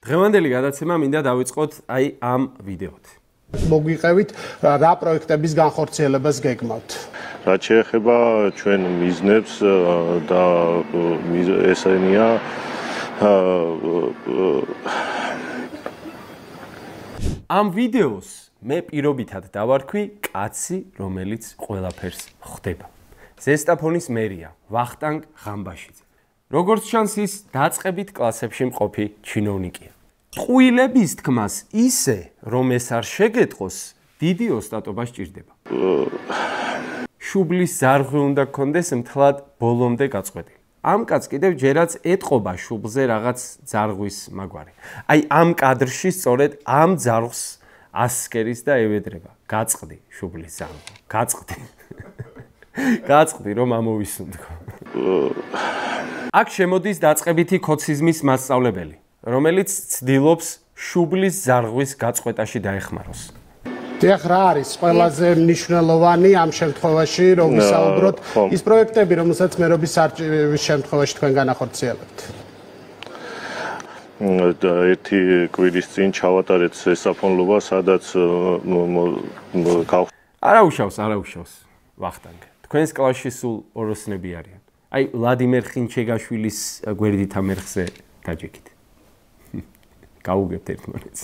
დღევანდელი გადაცემა მინდა დავიწყოთ აი ამ ვიდეოთ. მოგვიყევით რა პროექტების განხორციელებას გეგმავთ. რაც შეეხება ჩვენ მიზნებს და ესენია ამ ვიდეოს მე პირობითად დავარქვი კაცი, რომელიც ყველაფერს ხვდება. ზესტაფონის მერია ვახტანგ ღამბაშიძე. როგორც ჩანს ის დაწყებით კლასებში მყოფი ჩინოვნიკია. ტყუილების თქმას ისე, რომ ეს არ შეგეტყოს, დიდი ოსტატობა სჭირდება. შუბლის ზარღვი უნდა გქონდეს მთლად ბოლომდე გაწყვეტილი. ამ კაცს კიდევ ჯერაც ეტყობა შუბლზე რაღაც ზარღვის მაგვარი. აი ამ კადრში სწორედ ამ ზარღვს ასკერის და ევედრება. გაწყდი შუბლის ზარღვი. გაწყდი. გაწყდი რომ ამოვისუნთქო. აქ შემოდის დაწყებითი ქოციზმის მასწავლებელი, რომელიც ცდილობს შუბლის ზარღვის გაწყვეტაში დაეხმაროს. დიახ, რა არის ყველაზე მნიშვნელოვანი ამ შემთხვევაში, რომ ვისაუბროთ ის პროექტები, რომელსაც მერობის არჩევის შემთხვევაში თქვენ განახორციელებთ? ერთი კვირის წინ ჩავატარეთ ესაფონლობა, სადაც არა უშავს, ვახტანგ. თქვენს კლასში სულ ოროსნები არიან. აი, ვლადიმერ ხინჩეგაშვილის გვერდით ამერხზე დაჯექით. გაუგებთ ერთმანეთს.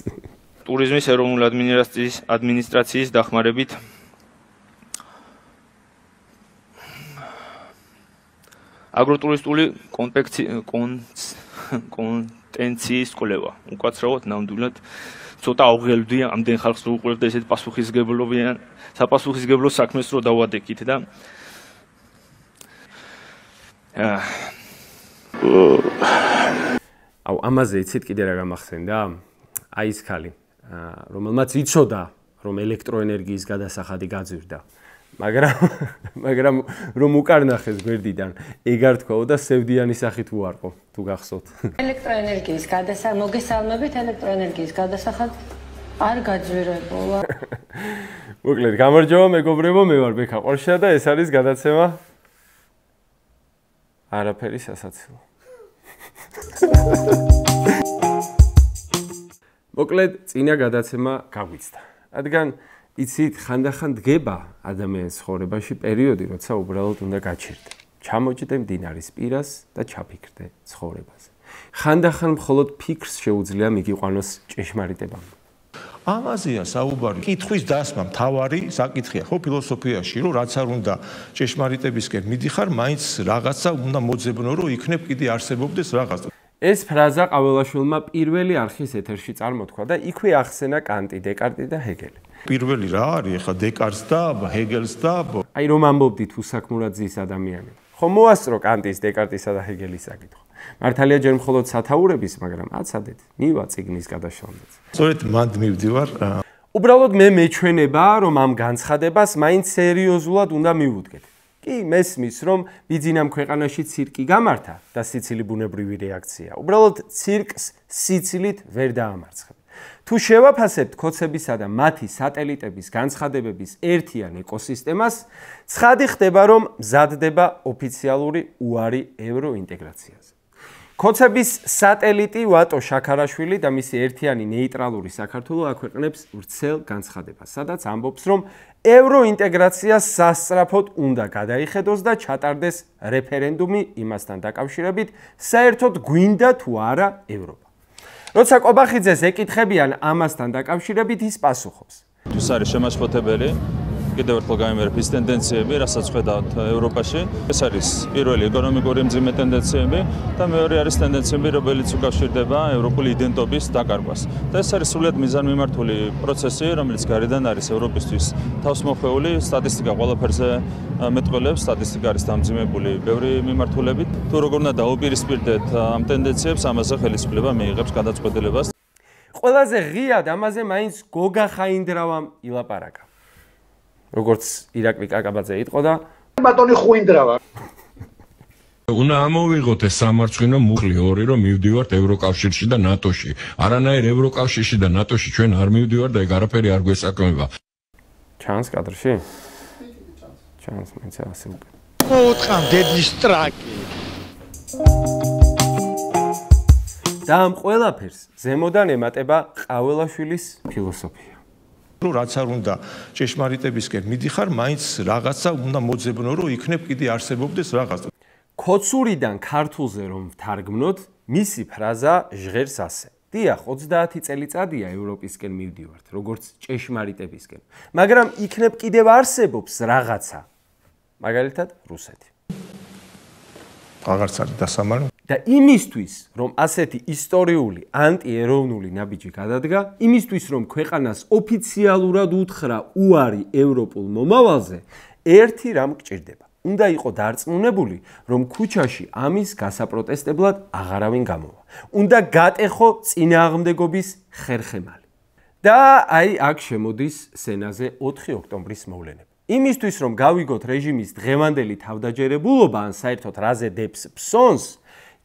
ტურიზმის ეროვნული ადმინისტრაციის დახმარებით აგროტურისტული კონტენციის კვლევა. უკაცრავად ნამდვილად ცოტა ავღელვდი ამდენ ხალხს რო უყურებთ და ესეთ საპასუხისმგებლო საქმეს რო დავადექით და აუ ამაზე იცით კიდე რა გამახსენდა? აი ეს ხალი, რომელმაც იცოდა, რომ ელექტროენერგიის გადასახადი გაძვირდა. მაგრამ რომ უკარნახეს გვერდიდან, ეგ არ თქვაო და სევდიანი სახით უარყო, თუ გახსოვთ. ელექტროენერგიის მოგესალმებით, ელექტროენერგიის გადასახადი არ გაძვირებულა. მოკლედ, გამარჯობა მეგობრებო, მე ვარ ბექა ყორშა და ეს არის გადაცემა არაფერი სასაცილო. მოკლედ, წინა გადაცემა გაგვიცდა. რადგან იცით, ხანდახან დგება ადამიანის ცხოვრებაში პერიოდი, როცა უბრალოდ უნდა გაჩერდე. ჩამოჭდე მდინარის პირას და ჩაფიქრდე ცხოვრებაზე. ხანდახან მხოლოდ ფიქრს შეუძლია მიგიყვანოს ჭეშმარიტებამ. ამაზეა საუბარი. კითხვის დასმა მთავარი საკითხია ხო ფილოსოფიაში, რომ რაც არ უნდა ჭეშმარიტებისკენ მიდიხარ, მაინც რაღაცა უნდა მოძებნო, რომ იქნებ კიდე არსებობდეს რაღაც. ეს ფრაზა ყაველაშვილმა პირველი არხის ეთერში წარმოთქვა და იქვე ახსენა კანტი, დეკარტი და ჰეგელი. პირველი რა არის ახლა დეკარტს და ჰეგელს და აი რომ ამბობდით უსაქმურად ზის ადამიანი. ხომ მოასწრო კანტის, დეკარტისა და ჰეგელის საკითხი. მართალია ჯერ მხოლოდ სათაურების, მაგრამ აცადეთ, მივა წიგნის გადაშლამდეც. სწორედ მანდ მივდივარ. უბრალოდ მე მეჩვენება, რომ ამ განცხადებას მაინც სერიოზულად უნდა მივუდგეთ. კი, მესმის, რომ ბიძინამ ქვეყანაში ცირკი გამართა და სიცილი ბუნებრივი რეაქცია. უბრალოდ ცირკს სიცილით ვერ დაამარცხებ. თუ შევაფასებთ ქოცებისა და მათი სატელიტების განცხადებების ერთიან ეკოსისტემას, ცხადი ხდება, რომ მზადდება ოფიციალური უარი ევროინტეგრაციაზე. ქოცების სატელიტი ვატო შაქარაშვილი და მისი ერთიანი ნეიტრალური საქართველო აქვეყნებს ვრცელ განცხადებას, სადაც ამბობს, რომ ევროინტეგრაცია სასწრაფოდ უნდა გადაიხედოს და ჩატარდეს რეფერენდუმი იმასთან დაკავშირებით, საერთოდ გვინდა თუ არა ევროპა. როცა კობახიძეს ეკითხებიან ამასთან დაკავშირებით, ის პასუხობს. ის არის შემაშფოთებელი. კიდევ ერთხელ გამიმერებ ის ტენდენციები, რასაც ხედავთ ევროპაში. ეს არის პირველი ეკონომიკური მძიმე ტენდენციები და მეორე არის ტენდენციები, რომელიც უკავშირდება ევროპული იდენტობის დაკარგვას. და ეს არის სრულიად მიზანმიმართული პროცესი, რომელიც გარედან არის ევროპისთვის თავსმოხვეული. სტატისტიკა ყველაფერზე მეტყველებს, სტატისტიკა არის დამძიმებული ბევრი მიმართულებით. თუ როგორ უნდა დაუპირისპირდეთ ამ ტენდენციებს, ამაზე ხელისუფლება მიიღებს გადაწყვეტილებას. ყველაზე ღიად ამაზე მაინც გოგა ხაინდრავამ ილაპარაკა. როგორც ირაკლი კაკაბაძე იტყო და ბატონი ხუინდრავა. უნდა ამოვიღოთ ეს სამარცხვინო მუხლი ორი, რომ მივდივართ ევროკავშირში და ნატოში. არანაირ ევროკავშირში და ნატოში ჩვენ არ მივდივართ და ეგ არაფერი არ გვესაქმება. ჩანს კადრში? ჩანს, მეც ასე უკვე. უთხრა დედის ტრაკი. და ამ ყველაფერს ზემოდან ემატება ყაველაშვილის ფილოსოფია. რაც არ უნდა ჭეშმარიტებისკენ მიდიხარ, მაინც რაღაცა უნდა მოძებნო, რომ იქნებ კიდე არსებობდეს რაღაც. ქოცურიდან ქართულზე რომ ვთარგმნოთ, მისი ფრაზა ჟღერს ასე. დიახ, 30 წელიწადია ევროპისკენ მივდივართ, როგორც ჭეშმარიტებისკენ, მაგრამ იქნებ კიდევ არსებობს რაღაცა. მაგალითად, რუსეთი. აღარც არის დასამალო. და იმისთვის, რომ ასეთი ისტორიული ანტიეროვნული ნაბიჯი გადადგა, იმისთვის, რომ ქვეყანას ოფიციალურად უთხრა უარი ევროპულ მომავალზე, ერთი რამ გჭირდება. უნდა იყო დარწმუნებული, რომ ქუჩაში ამის გასაპროტესტებლად აღარავინ გამოვა. უნდა გატეხო წინააღმდეგობის ხერხემალი. და აი აქ შემოდის სცენაზე 4 ოქტომბრის მოვლენები. იმისთვის, რომ გავიგოთ რეჟიმის დღევანდელი თავდაჯერებულობა, ან საერთოდ რაზე დებს ფსონს,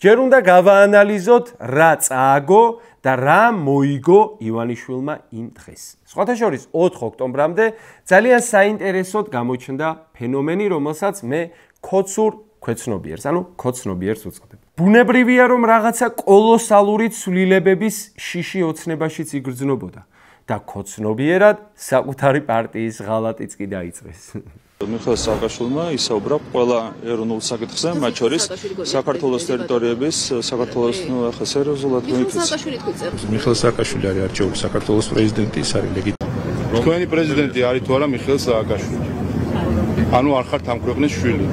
ჯერ უნდა გავაანალიზოთ რა წააგო და რა მოიგო ივანიშვილმა იმ დღეს. სხვათა შორის 4 ოქტომბრამდე ძალიან საინტერესოდ გამოჩნდა ფენომენი, რომელსაც მე ქოცურ ქვეცნობიერს, ანუ ქოცნობიერს უწოდებ. ბუნებრივია, რომ რაღაცა კოლოსალური ცვლილებების შიში ოცნებაშიც იგრძნობოდა და ქოცნობიერად საკუთარი პარტიის ღალატიც კი დაიწყეს. მიხეილ სააკაშვილმა ისაუბრა ყველა ეროვნულ საკითხზე, მათ შორის საქართველოს ტერიტორიების, საქართველოს ახლა სერიოზულად მოიქცეს. მიხეილ სააკაშვილი არის არჩეული საქართველოს პრეზიდენტი, ის არის ლეგიტიმური. თქვენი პრეზიდენტი არის თუ არა მიხეილ სააკაშვილი? ანუ არ ხართ ამ ქვეყნის შვილი.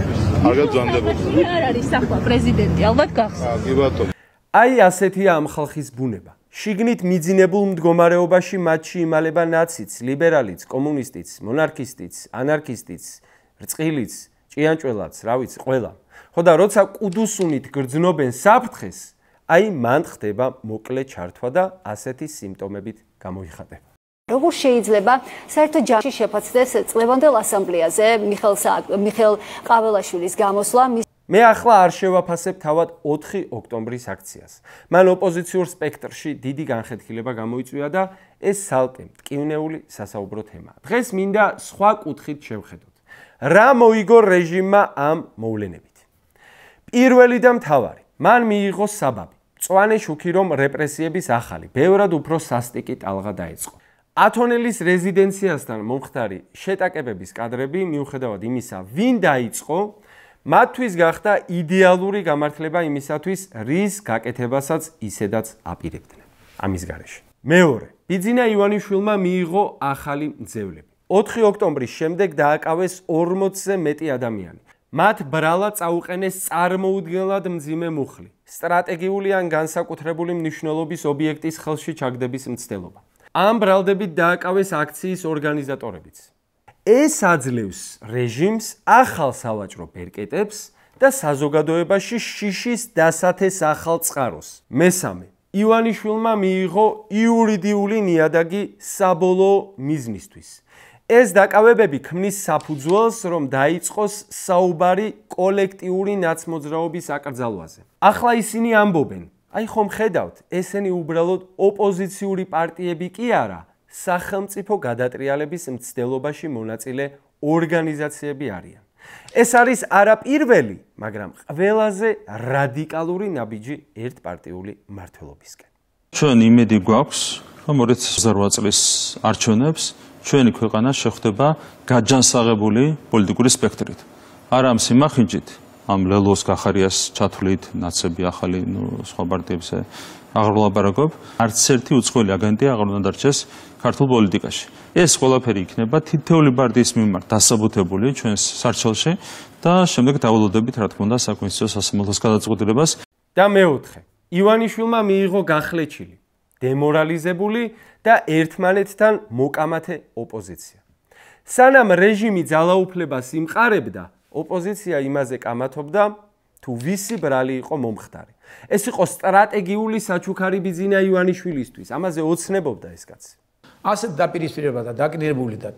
კარგად ძანდებოდი. არ არის ახლა პრეზიდენტი, ალბათ გახსოვს. კი ბატონო. აი ასეთია ამ ხალხის ბუნება. შიგნით მიძინებულ მდგომარეობაში მათში იმალება ნაციც, ლიბერალიც, კომუნისტიც, მონარქისტიც, ანარქისტიც, რწყილიც, ჭიანჭველაც, რა ვიცი, ყველა. ხო და როცა კუდუსუნით გრძნობენ საფრთხეს, აი მან ხდება მოკლე ჩართვა და ასეთი სიმპტომებით გამოიხატება. როგორ შეიძლება საერთო ჯამში შეფასდეს წლევანდელ ასამბლეაზე მიხეილ ყაველაშვილის გამოსვლა? მე ახლა არ შევაფასებ თავად 4 ოქტომბრის აქციას. მან ოპოზიციურ სპექტრში დიდი განხეთქილება გამოიწვია და ეს სალტე მტკივნეული სასაუბრო თემაა. დღეს მინდა სხვა კუთხით შევხედოთ. რა მოიგო რეჟიმმა ამ მოვლენებით? პირველი და მთავარი, მან მიიღო საბაბი. მწვანე შუქი, რომ რეპრესიების ახალი, ბევრად უფრო სასტიკი ტალღა დაეწყო. ათონელის რეზიდენციასთან მომხდარი შეტაკებების კადრები, მიუხედავად იმისა, ვინ დაიწყო, მათთვის გახდა იდეალური გამართლება იმისათვის, რის გაკეთებასაც ისედაც აპირებდნენ ამის გარეშე. მეორე, ბიძინა ივანიშვილმა მიიღო ახალი მძევლები. 4 ოქტომბრის შემდეგ დააკავეს 40-ზე მეტი ადამიანი. მათ ბრალა წაუყენეს წარმოუდგენლად მძიმე მუხლი, სტრატეგიული ან განსაკუთრებული მნიშვნელობის ობიექტის ხელში ჩაგდების მცდელობა. ამ ბრალდებით დააკავეს აქციის ორგანიზატორებიც. ეს აძლევს რეჟიმს ახალ სავაჭრო ბერკეტებს და საზოგადოებაში შიშის დასათეს ახალ წყაროს. მესამე, ივანიშვილმა მიიღო იურიდიული ნიადაგი საბოლოო მიზნისთვის. ეს დაკავებები ქმნის საფუძველს, რომ დაიწყოს საუბარი კოლექტიური ნაცმოძრაობის აკრძალვაზე. ახლა ისინი ამბობენ, აი ხომ ხედავთ, ესენი უბრალოდ ოპოზიციური პარტიები კი არა, სახელმწიფო გადატრიალების მცდელობაში მონაწილე ორგანიზაციები არიან. ეს არის არაპირველი, მაგრამ ყველაზე რადიკალური ნაბიჯი ერთპარტიული მმართველობისკენ. ჩვენ იმედი გვაქვს, რომ 2008 წლის არჩევნებს ჩვენი ქვეყანა შეხვდება გაჯანსაღებული პოლიტიკური სპექტრით. არა ამ სიმახინჯით, ამ ლელოს გახარიას ჩათვლით, ნაცები ახალი სხვა პარტიებზე აღრლაბარაკობ, არც ერთი უცხოელი აგენტი აღარ უნდა დარჩეს ქართულ პოლიტიკაში. ეს ყველაფერი იქნება თითოეული პარტიის მიმართ დასაბუთებული ჩვენს სარჩელში და შემდეგ დავალოდებით, რა თქმა უნდა, საკონსტიტუციო სასამართლოს გადაწყვეტილებას. და მეოთხე, ივანიშვილმა მიიღო გახლეჩილი, დემორალიზებული და ერთმანეთთან მოკამათე ოპოზიცია. სანამ რეჟიმი ძალაუფლებას იმყარებდა, ოპოზიცია იმაზე კამათობდა, თუ ვისი ბრალი იყო მომხდარი. ეს იყო სტრატეგიული საჩუქარი ბიძინა ივანიშვილისთვის. ამაზე ოცნებობდა ეს კაცი. ასეთ დაპირისპირება და დაკნინებული და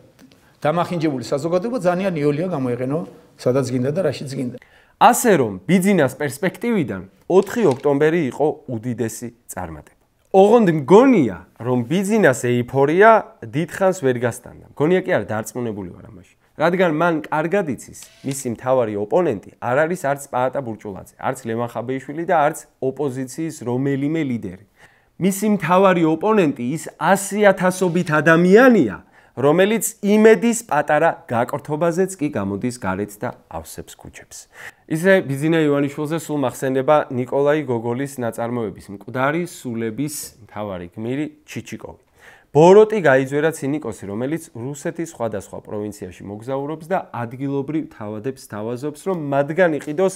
დამახინჯებული საზოგადოება ძალიან იოლია გამოიყენო, სადაც გინდა და რაშიც გინდა. ასე რომ, ბიძინას პერსპექტივიდან 4 ოქტომბერი იყო უდიდესი წარმატება. ოღონდ მგონია, რომ ბიძინას ეიფორია დიდხანს ვერ გასტანდა. მგონია კი არა, დარწმუნებული ვარ ამაში. რადგან მან კარგად იცის, მისი მთავარი ოპონენტი არ არის არც პაატა ბურჭულაძე, არც ლევან ხაბეიშვილი და არც ოპოზიციის რომელიმე ლიდერი. მისი მთავარი ოპონენტი ის 100,000-ობით ადამიანია, რომელიც იმედის პატარა გაკრთობაზეც კი გამოდის გარეთ და ავსებს ქუჩებს. ისე ბიძინა ივანიშვილზე სულ მახსენდება ნიკოლაი გოგოლის ნაწარმოების მკვდარი სულების მთავარი გმირი ჩიჩიკოვი. ბოროტი გაიძვერა ცინიკოსი, რომელიც რუსეთის სხვადასხვა პროვინციაში მოგზაურობს და ადგილობრივ თავადებს თავაზობს, რომ მათგან იყიდოს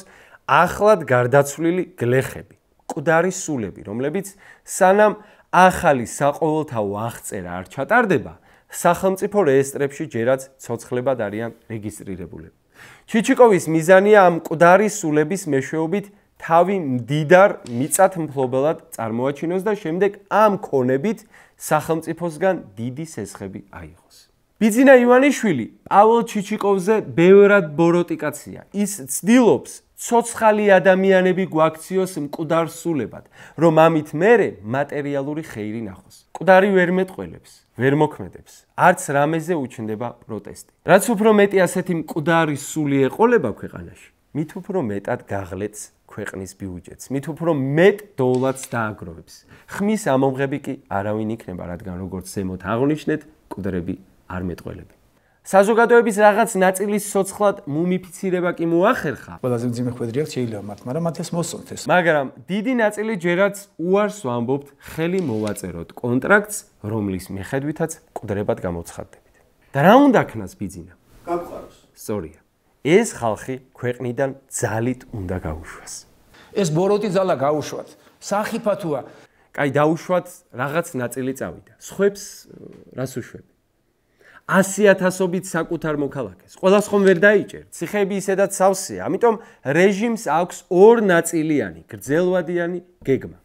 ახლად გარდაცვლილი გლეხები, მკვდარი სულები, რომლებიც სანამ ახალი საყოველთაო აღწერა არ ჩატარდება, სახელმწიფო რეესტრებში ჯერაც ცოცხლებად არიან რეგისტრირებულები. ჩიჩიკოვის მიზანია ამ მკვდარი სულების მეშვეობით თავი მდიდარ მიწათმფლობელად წარმოაჩინოს და შემდეგ ამ ქონებით სახელმწიფოსგან დიდი სესხები აიღოს. ბიძინა ივანიშვილი პავლო ჩიჩიკოვზე ბევრად ბოროტი კაცია. ის ცდილობს ცოცხალი ადამიანები გვაქციოს მკვდარ სულებად, რომ ამით მერე მატერიალური ხეირი ნახოს. მკვდარი ვერ მეტყველებს, ვერ მოქმედებს, არც რამეზე უჩნდება პროტესტი. რაც უფრო მეტი ასეთი მკვდარი სული ეყოლება ქვეყანაში, მით უფრო მეტად გაღლეთს ქვეყნის ბიუჯეტს, მით უფრო მეტ დოვლადს დააგროვებს. ხმის ამომღები კი არავინ იქნება, რადგან როგორც ზემოთ აღნიშნეთ, მკვდრები არ მეტყველები. საზოგადოების რაღაც ნაწილის სოცხლად მუმიფიცირება კი მოახერხა. ყველაზე მძიმე ხვედრიაც შეიძლება მათ, მაგრამ მათ ეს მოსწონთ ეს. მაგრამ დიდი ნაწილი ჯერაც უარს ვამბობთ ხელი მოვაწეროთ კონტრაქტს, რომლის მიხედვითაც მკვდრებად გამოცხადდებით. და რა უნდა ქნას ბიძინა? გაგვყაროს. სწორია. ეს ხალხი ქვეყნიდან ძალით უნდა გაუშვას. ეს ბოროტი ძალა გაუშვათ. სახიფათოა. კაი, დაუშვათ რაღაც ნაწილი წავიდა. სხვებს რას უშვები? 100,000-ობით საკუთარ მოქალაქეს. ყველას ხომ ვერ დაიჭერ. ციხეები ისედაც სავსეა, ამიტომ რეჟიმს აქვს ორ ნაწილიანი, გრძელვადიანი გეგმა.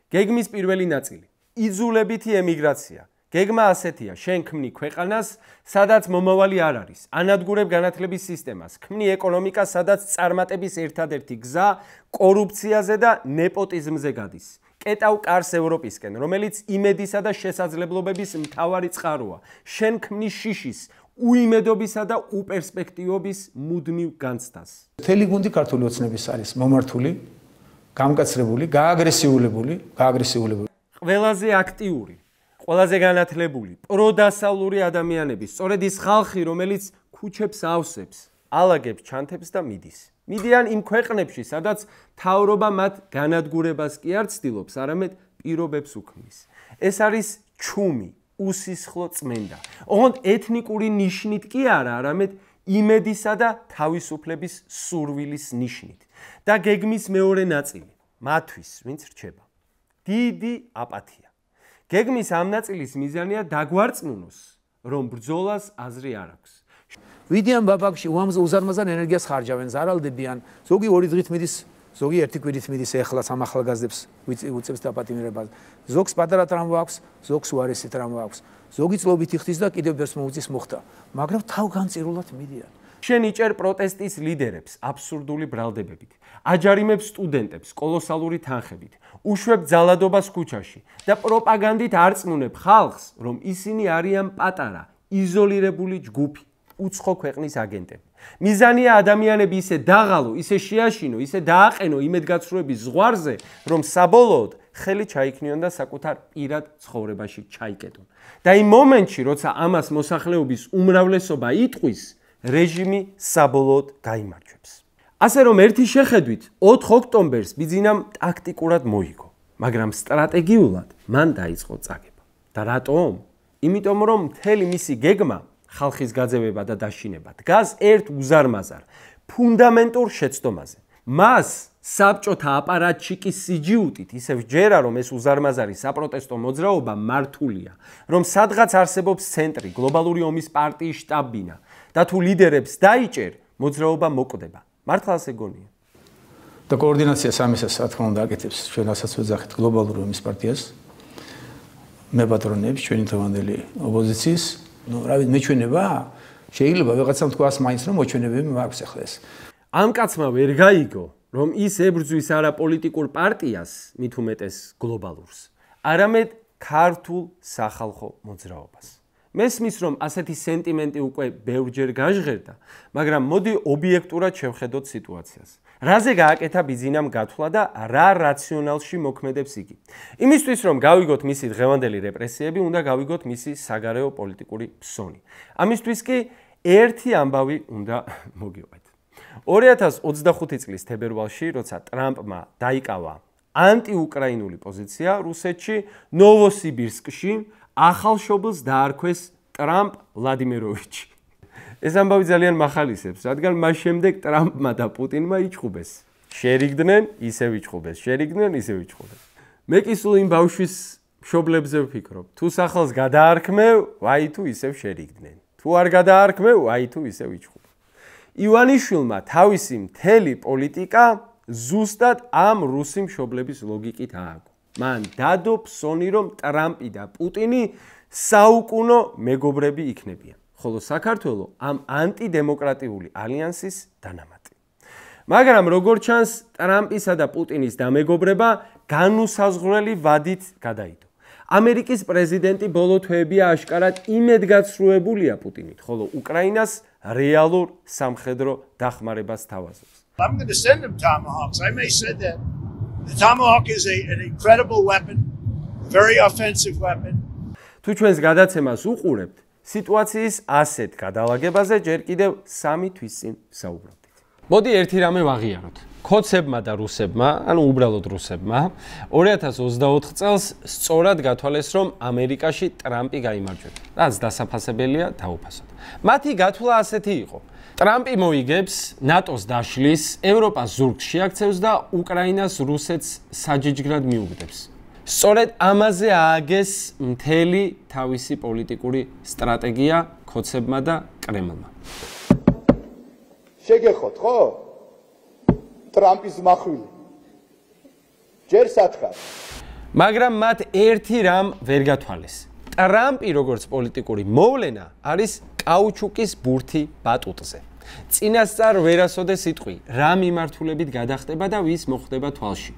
გეგმის პირველი ნაწილი იძულებითი ემიგრაცია. გეგმა ასეთია: შენ ქმნი ქვეყანას, სადაც მომავალი არ არის. ანადგურებ განათლების სისტემას, ქმნი ეკონომიკას, სადაც წარმატების ერთადერთი გზა კორუფციაზე და ნეპოტიზმზე გადის. კეტავ კარს ევროპისკენ, რომელიც იმედისა და შესაძლებლობების მთავარი წყაროა. შენ ქმნი შიშის, უიმედობისა და უპერსპექტივობის მუდმივ განცდას. მთელი გუნდი ქართული ოცნების არის მომართული, გამკაცრებული, გააგრესიულებული. ყველაზე აქტიური, ყველაზე განათლებული, პროდასავლური ადამიანები, სწორედ ის ხალხი, რომელიც ქუჩებს ავსებს, ალაგებს ჩანთებს და მიდის. მიდიან იმ ქვეყნებში, სადაც მთავრობა მათ განადგურებას კი არ ცდილობს, არამედ პირობებს უქმნის. ეს არის ჩუმი, უსისხლო წმენდა. ოღონდ ეთნიკური ნიშნით კი არა, არამედ იმედისა და თავისუფლების სურვილის ნიშნით. და გეგმის მეორე ნაწილი, მათთვის, ვინც რჩება. დიდი აპათია. გეგმის ამ ნაწილის მიზანია დაგვარწმუნოს, რომ ბრძოლას აზრი არ აქვს. ვიდიან ბაბაკში უზარმაზარ ენერგიას ხარჯავენ, ზარალდებიან, ზოგი 2 დღით მიდის, ზოგი 1 კვირით მიდის ეხლა სამ ახალგაზრდებს უწევს დაპატიმრებას. ზოგს პატარა ტრამვა აქვს, ზოგს უარესი ტრამვა აქვს. ზოგი წლობით იხდის და კიდევ ბევრს მოუწის მოხდა, მაგრამ თავგანწირულად მიდიან. შენ იჭერ პროტესტის ლიდერებს აბსურდული ბრალდებებით, აჯარიმებს სტუდენტებს კოლოსალური თანხებით, უშვებ ძალადობას ქუჩაში და პროპაგანდით არწმუნებ ხალხს, რომ ისინი არიან პატარა, იზოლირებული ჯგუფი, უცხო ქვეყნის აგენტები. მიზანია ადამიანები ისე დაღალო, ისე შეაშინო, ისე დააყენო იმედგაცრუების ზღვარზე, რომ საბოლოოდ ხელი ჩაიქნიონ და საკუთარ პირად ცხოვრებაში ჩაიკეტონ. და იმ მომენტში, როცა ამას მოსახლეობის უმრავლესობა იტყვის, რეჟიმი საბოლოოდ გაიმარჯვებს. ასე რომ ერთი შეხედვით 4 ოქტომბერს ბიძინამ ტაქტიკურად მოიგო, მაგრამ სტრატეგიულად მან დაიწყო წაგება. და რატომ? იმიტომ რომ მთელი მისი გეგმა ხალხის გაძევება და დაშინება დგას ერთ უზარმაზარ, ფუნდამენტურ შეცდომაზე. მას საბჭოთა აპარატში კი სიჯიუტით ისევ ჯერა, რომ ეს უზარმაზარი საპროტესტო მოძრაობა მართულია, რომ სადღაც არსებობს ცენტრი, გლობალური ომის პარტიის შტაბ-ბინა და თუ ლიდერებს დაიჭერ, მოძრაობა მოკვდება. მართლა ასე გონია? და კოორდინაცია სამისას რა თქმა უნდა აკეთებს ჩვენ რასაც ვეძახით გლობალური ომის პარტიას, მებატრონებს ჩვენი თავანდელი ოპოზიციის, რა ვიცი, მეჩვენება შეიძლება ვიღაცამ თქვას მაინც რომ მოჩვენებები მაქვს ახლა ეს. ამ კაცმა ვერ გაიგო, რომ ის ებრძვის არა პოლიტიკურ პარტიას, მით უმეტეს გლობალურს, არამედ ქართულ სახალხო მოძრაობას. მესმის რომ ასეთი სენტიმენტი უკვე ბევრჯერ გაჟღერდა, მაგრამ მოდი ობიექტურად შევხედოთ სიტუაციას. რაზე გააკეთა ბიძინამ გათვლა და რა რაციონალში მოქმედებს იგი. იმისთვის რომ გავიგოთ მისი დღევანდელი რეპრესიები, უნდა გავიგოთ მისი საგარეო პოლიტიკური ფსონი. ამისთვის კი ერთი ამბავი უნდა მოგივყეთ. 2025 წლის თებერვალში, როცა ტრამპმა დაიკავა ანტიუკრაინული პოზიცია რუსეთში, ნოვოსიბირსკში ახალშობილს დაარქვეს ტრამპ ვლადიმიროვიჩი. ეს ამბავი ძალიან მახალისებს, რადგან მას შემდეგ ტრამპმა და პუტინმა იჩხუბეს. შერიგდნენ, ისევ იჩხუბეს, შერიგდნენ, ისევ იჩხუბეს. მე კი სულ იმ ბავშვის მშობლებზე ვფიქრობ. თუ სახელს გადაარქმევ, ვაი თუ ისევ შერიგდნენ. თუ არ გადაარქმევ, ვაი თუ ისევ იჩხუბ. ივანიშვილმა თავისი მთელი პოლიტიკა ზუსტად ამ რუსი მშობლების ლოგიკით ააგო. მან დადო ფსონი, რომ ტრამპი და პუტინი საუკუნო მეგობრები იქნებიან, ხოლო საქართველო ამ ანტიდემოკრატიული ალიანსის დანამატი. მაგრამ როგორც ჩანს, ტრამპისა და პუტინის დამეგობრება განუსაზღვრელი ვადით გადაიდო. ამერიკის პრეზიდენტი ბოლო თვეებია აშკარად იმედგაცრუებულია პუტინით, ხოლო უკრაინას რეალურ სამხედრო დახმარებას თავაზობს. I'm going to send them tomahawks. I may say that. The tomahawk is an incredible weapon, a very offensive weapon. თუ ჩვენს გადაცემას უყურებთ, სიტუაციის ასეთ გადალაგებაზე ჯერ კიდევ 3 თვის წინ საუბრობდით. მოდი ერთი რამე ვაღიაროთ. ქოცებმა და რუსებმა, ანუ უბრალოდ რუსებმა, 2024 წელს სწორად გათვალეს, რომ ამერიკაში ტრამპი გაიმარჯვება. რაც დასაფასებელია, დაუფასოთ. მათი გათვლა ასეთი იყო. ტრამპი მოიგებს, ნატოს დაშლის, ევროპას ზურგს შეაქცევს და უკრაინას რუსეთს საჯიჯგრად მიუგდებს. სწორედ ამაზე ააგეს მთელი თავისი პოლიტიკური სტრატეგია ქოცებმა და კრემლმა. შეგეხოთ, ხო? ტრამპის მახვილი. ჯერ სათხარ. მაგრამ მათ ერთი რამ ვერ გათვალეს. ტრამპი როგორც პოლიტიკური მოვლენა არის კაუჩუკის ბურთი ბატუტზე. წინასწარ ვერასოდეს სიტყვი, რა მიმართულებით გადახტება და ვის მოხდება თვალში.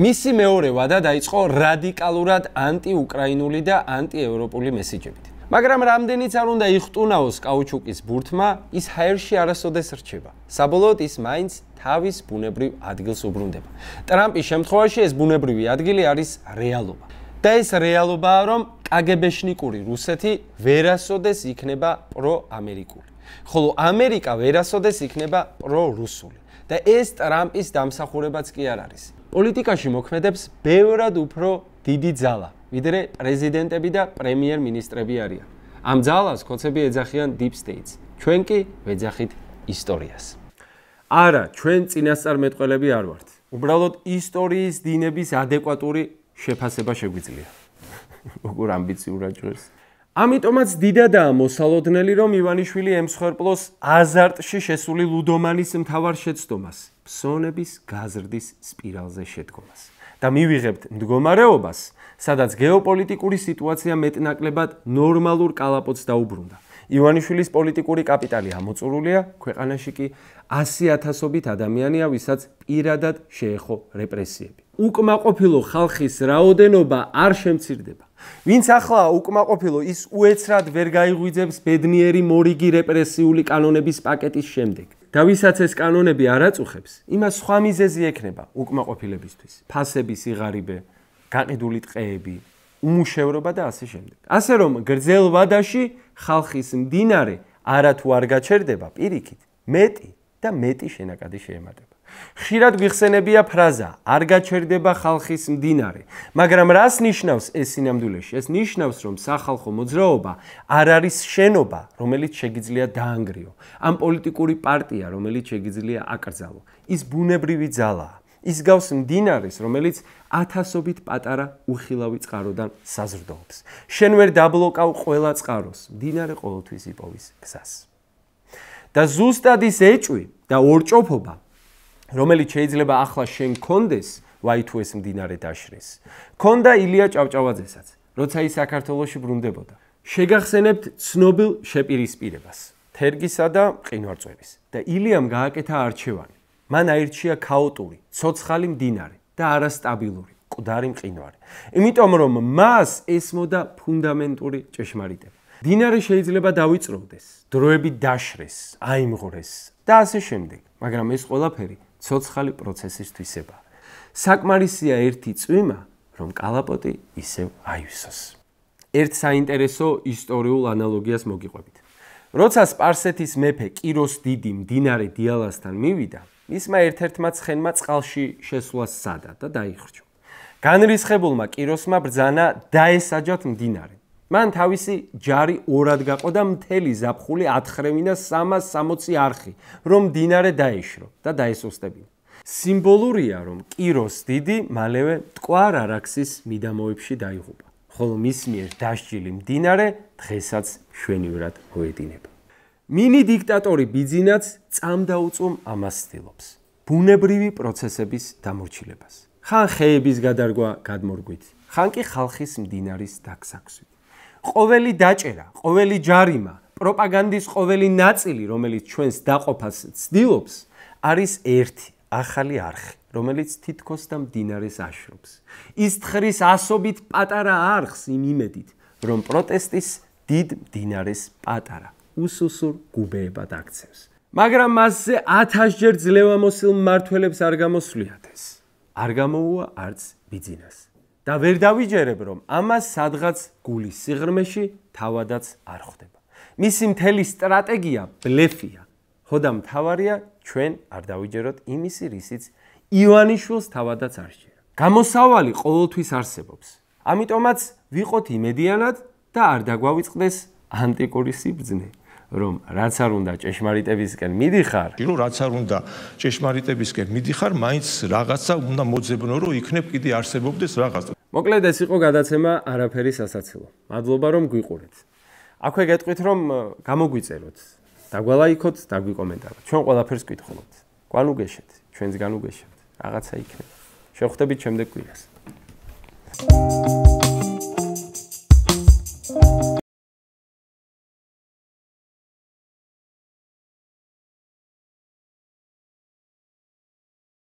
მისი მეორე ვადა დაიწყო რადიკალურად ანტიუკრაინული და ანტიევროპული მესიჯებით. მაგრამ რამდენიც არ უნდა იხტუნაოს კაუჩუკის ბურთმა, ის ჰაერში არასოდეს რჩება. საბოლოოდ ის მაინც თავის ბუნებრივ ადგილს უბრუნდება. ტრამპის შემთხვევაში ეს ბუნებრივი ადგილი არის რეალობა. და ეს რეალობაა, რომ კგბ-შნიკური რუსეთი ვერასოდეს იქნება პროამერიკული. ხოლო ამერიკა ვერასოდეს იქნება პრორუსული. და ეს ტრამპის დამსახურებაც კი არ არის. პოლიტიკაში მოქმედებს ბევრად უფრო დიდი ძალა, ვიდრე პრეზიდენტები და პრემიერ-მინისტრები არიან. ამ ძალას ქოცები ეძახიან deep states. ჩვენ კი ვეძახით ისტორიას. არა, ჩვენ წინასწარმეტყველები არ ვართ. უბრალოდ ისტორიის დინების ადეკვატური შეფასება შეგვიძლია. როგორ ამბიციურად ჟღერს. ამიტომაც დიდადაა მოსალოდნელი, რომ ივანიშვილი ემსხვერპლოს აზარტში შესული ლუდომანის მთავარ შეცდომას, ფსონების გაზრდის სპირალზე შედგომას. და მივიღებთ მდგომარეობას, სადაც გეოპოლიტიკური სიტუაცია მეტნაკლებად ნორმალურ კალაპოტს დაუბრუნდა. ივანიშვილის პოლიტიკური კაპიტალი ამოწურულია, ქვეყანაში კი 100,000-ობით ადამიანია, ვისაც პირადად შეეხო რეპრესიები. უკმაყოფილო ხალხის რაოდენობა არ შემცირდება. ვინც ახლა უკმაყოფილო, ის უეცრად ვერ გაიღვიძებს ბედნიერი მორიგი რეპრესიული კანონების პაკეტის შემდეგ. და ვისაც ეს კანონები არ აწუხებს, იმას სხვა მიზეზი ექნება უკმაყოფილებისთვის. ფასები, სიღარიბე, გაყიდული ტყეები, უმუშევრობა და ასე შემდეგ. ასე რომ გრძელ ვადაში ხალხის მდინარე არათუ არ გაჩერდება, პირიქით, მეტი და მეტი შენაკადი შეემატება. ხშირად გვიხსენებია ფრაზა, არ გაჩერდება ხალხის მდინარე, მაგრამ რას ნიშნავს ეს სინამდვილეში? ეს ნიშნავს, რომ სახალხო მოძრაობა არ არის შენობა, რომელიც შეგიძლია დაანგრიო, ამ პოლიტიკური პარტია, რომელიც შეგიძლია აკრძალო. ის ბუნებრივი ძალაა. ის გავს მდინარეს, რომელიც 1000-ობით პატარა უხილავი წყაროდან საზრდოობს. შენ ვერ დაბლოკავ ყველა წყაროს, მდინარე ყოველთვის იპოვის გზას. და ზუსტად ის ეჭვი და ორჭოფობა, რომელიც შეიძლება ახლა შენ გქონდეს, ვაი თუ ეს მდინარე დაშრეს. გქონდა ილია ჭავჭავაძესაც, როცა ის საქართველოში ბრუნდებოდა. შეგახსენებთ ცნობილ შეპირისპირებას, თერგისა და მყინვარწვერის. და ილიამ გააკეთა არჩევანი. მან აირჩია ქაოტური, ცოცხალი მდინარე და არასტაბილური, მკვდარი მყინვარი. იმიტომ რომ მას ესმოდა ფუნდამენტური ჭეშმარიტება. დინარე შეიძლება დავიწროვდეს, დროები დაშრეს, აიმღვრეს და ასე შემდეგ, მაგრამ ეს ყველაფერი ცოცხალი პროცესისთვისებაა. საკმარისია ერთი წვიმა, რომ კალაპოტი ისევ აივსოს. ერთ საინტერესო ისტორიულ ანალოგიას მოგიყვებით. როცა სპარსეთის მეფე კიროს დიდი მდინარე დიალასთან მივიდა, მისმა ერთ-ერთმა ცხენმა წყალში შესვლა სცადა და დაიხრჩო. განრისხებულმა კიროსმა ბრძანა დაესაჯათ მდინარე. მან თავისი ჯარი ორად გაყო და მთელი ზაფხული ათხრევინა 360 არხი, რომ მდინარე დაეშრო და დაესოსტებინა. სიმბოლურია, რომ კიროს დიდი მალევე მტკვარ არაქსის მიდამოებში დაიღუპა, ხოლო მის მიერ დასჯილი მდინარე დღესაც მშვენივრად მოედინება. მინი დიქტატორი ბიძინაც წამდაუწვომ ამას ცდილობს, ბუნებრივი პროცესების დამორჩილებას. ხან ხეების გადარგვა გადმორგვით, ხან კი ხალხის მდინარის დაგსაქსვით. ყოველი დაჭერა, ყოველი ჯარიმა, პროპაგანდის ყოველი ნაწილი, რომელიც ჩვენს დაყოფას ცდილობს, არის ერთი ახალი არხი, რომელიც თითქოს და მდინარეს აშრობს. ის თხრის ასობით პატარა არხს იმ იმედით, რომ პროტესტის დიდ მდინარეს პატარა, უსუსურ გუბეებად აქცევს. მაგრამ მასზე 1000-ჯერ ძლევამოსილ მმართველებს არ გამოსვლიათ ეს. არ გამოუვა არც ბიძინას. და ვერ დავიჯერებ, რომ ამას სადღაც გულის სიღრმეში თავადაც არ ხდება. მისი მთელი სტრატეგია ბლეფია. ხოდა მთავარია ჩვენ არ დავიჯეროთ იმისი, რისიც ივანიშვილს თავადაც არ სჯერა. გამოსავალი ყოველთვის არსებობს. ამიტომაც ვიყოთ იმედიანად და არ დაგვავიწყდეს ანტიკური სიბრძნე. რომ რაც არ უნდა ჭეშმარიტებისკენ მიდიხარ, რაც არ უნდა ჭეშმარიტებისკენ მიდიხარ, მაინც რაღაცა უნდა მოძებნო, რომ იქნებ კიდე არსებობდეს რაღაცა. მოკლედ ეს იყო გადაცემა არაფერი სასაცილო. მადლობა რომ გვიყურეთ. აქვე გეტყვით რომ გამოგვიწეროთ, დაგვალაიქოთ, დაგვიკომენტაროთ. ჩვენ ყველაფერს გკითხულობთ. გვანუგეშეთ, ჩვენს განუგეშეთ. რაღაცა იქნება. შევხვდებით შემდეგ კვირას.